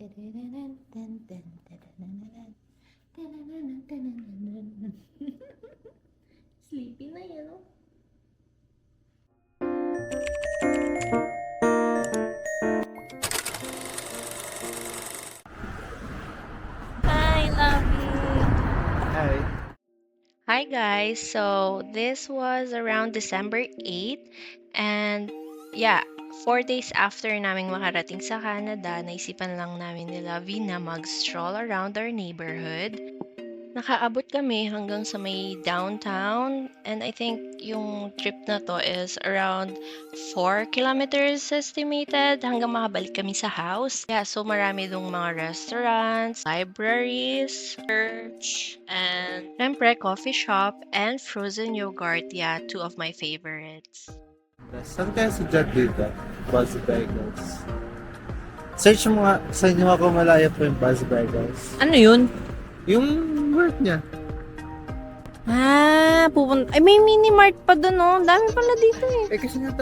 Sleepy na yan, oh. Hi, love you. Hi. Hi guys, so this was around December 8th and yeah, 4 days after naming makarating sa Canada, naisipan lang namin ni Lovey na mag-stroll around our neighborhood. Nakaabot kami hanggang sa may downtown and I think yung trip na to is around 4 kilometers estimated hanggang makabalik kami sa house. Yeah, so marami dong mga restaurants, libraries, church, and syempre coffee shop and frozen yogurt. Yeah, two of my favorites. Saan kaya si Jack dito? Buzz Bagels. Search mo nga sa inyo ako malaya po yung Buzz Bagels. Ano yun? Yung word niya. Pupunta. Ay, may mini mart pa doon, oh. Dami pala dito eh. Eh kasi nga